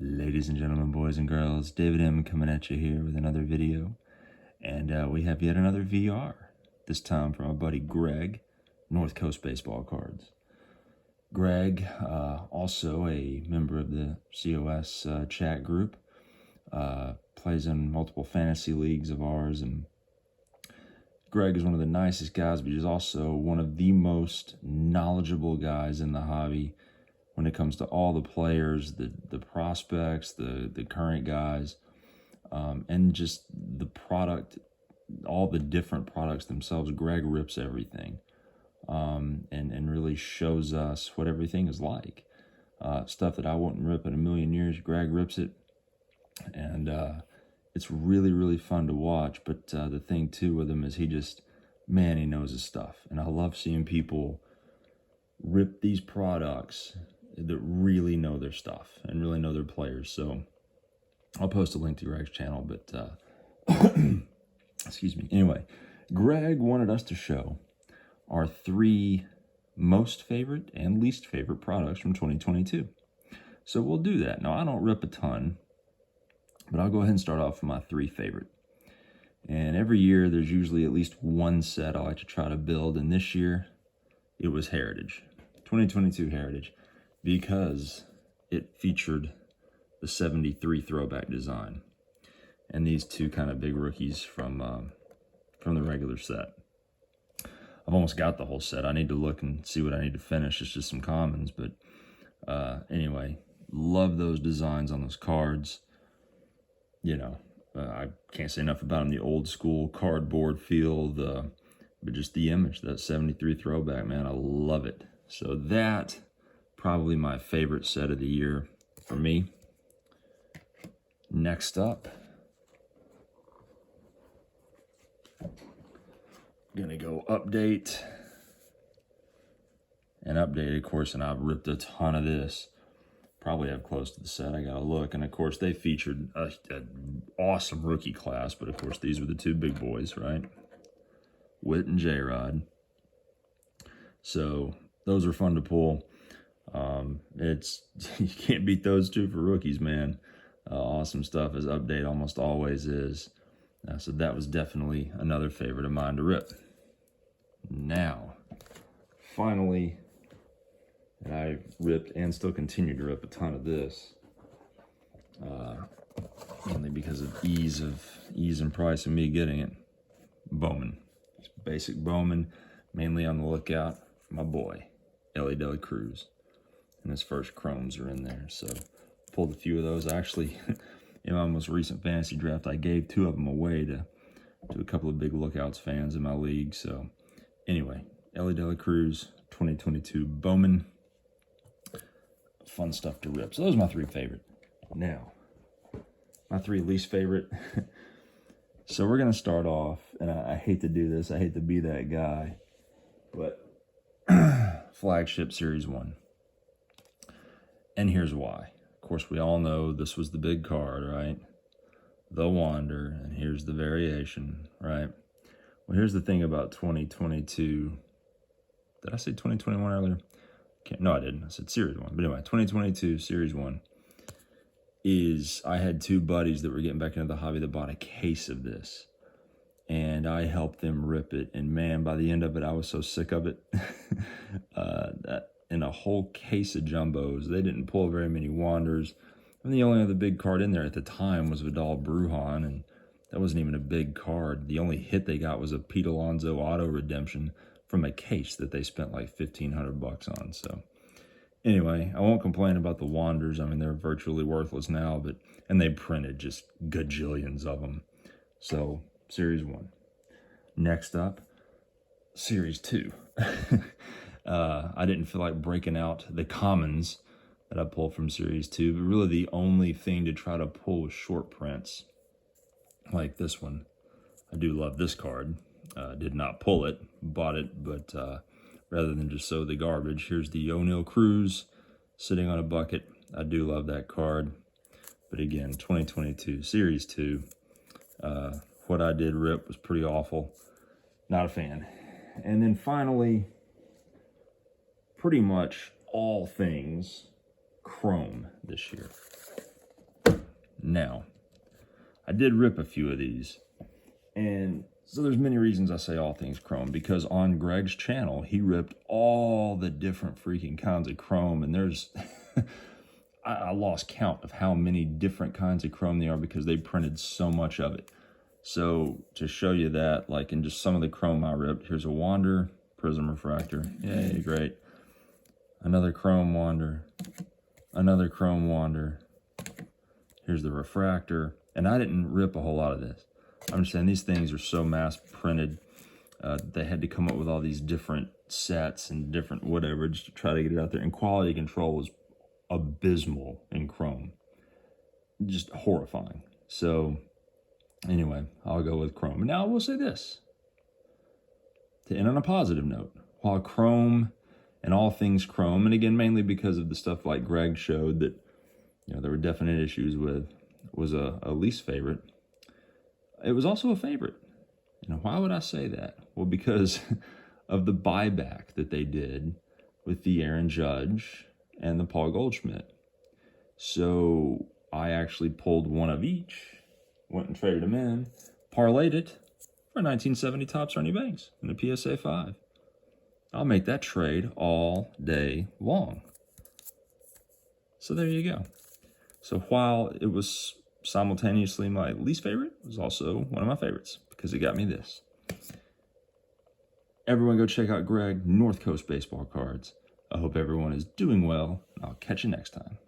Ladies and gentlemen, boys and girls, David M. coming at you here with another video. And we have yet another VR, this time from our buddy Greg, North Coast Baseball Cards. Greg, also a member of the COS chat group, plays in multiple fantasy leagues of ours. And Greg is one of the nicest guys, but he's also one of the most knowledgeable guys in the hobby when it comes to all the players, the prospects, the current guys, and just the product, all the different products themselves. Greg rips everything, and really shows us what everything is like. Stuff that I wouldn't rip in a million years, Greg rips it, and it's really, really fun to watch. But the thing too with him is he knows his stuff, and I love seeing people rip these products that really know their stuff and really know their players. So I'll post a link to Greg's channel, but excuse me. Anyway, Greg wanted us to show our 3 most favorite and least favorite products from 2022. So we'll do that. Now, I don't rip a ton, but I'll go ahead and start off with my 3 favorite. And every year there's usually at least one set I like to try to build, and this year it was Heritage, 2022 Heritage, because it featured the 73 throwback design and these 2 kind of big rookies from the regular set. I've almost got the whole set. I need to look and see what I need to finish. It's just some commons, but anyway, love those designs on those cards. You know, I can't say enough about them. The old school cardboard feel, but just the image, that 73 throwback, man, I love it. So that, probably my favorite set of the year for me. Next up, gonna go update, of course, and I've ripped a ton of this. Probably have close to the set. I gotta look, and of course they featured an awesome rookie class, but of course these were the 2 big boys, right? Witt and J-Rod. So those are fun to pull. You can't beat those 2 for rookies, man. Awesome stuff, as update almost always is. So that was definitely another favorite of mine to rip. Now, finally, and I ripped and still continue to rip a ton of this, mainly because of ease and price of me getting it. Bowman, just basic Bowman, mainly on the lookout for my boy Elly De La Cruz, and his first chromes are in there. So pulled a few of those. Actually, in my most recent fantasy draft, I gave 2 of them away to a couple of big Lookouts fans in my league. So anyway, Elly De La Cruz, 2022 Bowman. Fun stuff to rip. So those are my 3 favorite. Now, my 3 least favorite. So we're going to start off, and I hate to do this. I hate to be that guy, but Flagship Series 1. And here's why. Of course, we all know this was the big card, right? The Wander, and here's the variation, right? Well, here's the thing about 2022. Did I say 2021 earlier? No, I didn't. I said Series 1. But anyway, 2022 Series 1 is, I had 2 buddies that were getting back into the hobby that bought a case of this. And I helped them rip it. And man, by the end of it, I was so sick of it. That in a whole case of jumbos, they didn't pull very many Wanders. And the only other big card in there at the time was Vidal Brujan, and that wasn't even a big card. The only hit they got was a Pete Alonso auto redemption from a case that they spent like $1,500 on. So anyway, I won't complain about the Wanders. I mean, they're virtually worthless now, and they printed just gajillions of them. So Series 1. Next up, Series 2. I didn't feel like breaking out the commons that I pulled from Series 2, but really the only thing to try to pull was short prints like this one. I do love this card. Did not pull it, bought it, but rather than just sow the garbage, here's the O'Neal Cruz sitting on a bucket. I do love that card. But again, 2022 Series 2, what I did rip was pretty awful. Not a fan. And then finally, pretty much all things chrome this year. Now, I did rip a few of these, and so there's many reasons I say all things chrome, because on Greg's channel, he ripped all the different freaking kinds of chrome, and there's, I lost count of how many different kinds of chrome there are because they printed so much of it. So to show you that, like in just some of the chrome I ripped, here's a Wander prism refractor. Yay, great. Another chrome Wander, another chrome Wander. Here's the refractor. And I didn't rip a whole lot of this. I'm just saying these things are so mass printed. They had to come up with all these different sets and different whatever just to try to get it out there. And quality control was abysmal in chrome. Just horrifying. So anyway, I'll go with chrome. Now I will say this, to end on a positive note, while chrome and all things chrome, and again, mainly because of the stuff like Greg showed that, you know, there were definite issues with, was a least favorite, it was also a favorite. You know, why would I say that? Well, because of the buyback that they did with the Aaron Judge and the Paul Goldschmidt. So I actually pulled one of each, went and traded them in, parlayed it for 1970 Topps Ernie Banks and a PSA 5. I'll make that trade all day long. So there you go. So while it was simultaneously my least favorite, it was also one of my favorites because it got me this. Everyone go check out Greg, North Coast Baseball Cards. I hope everyone is doing well, and I'll catch you next time.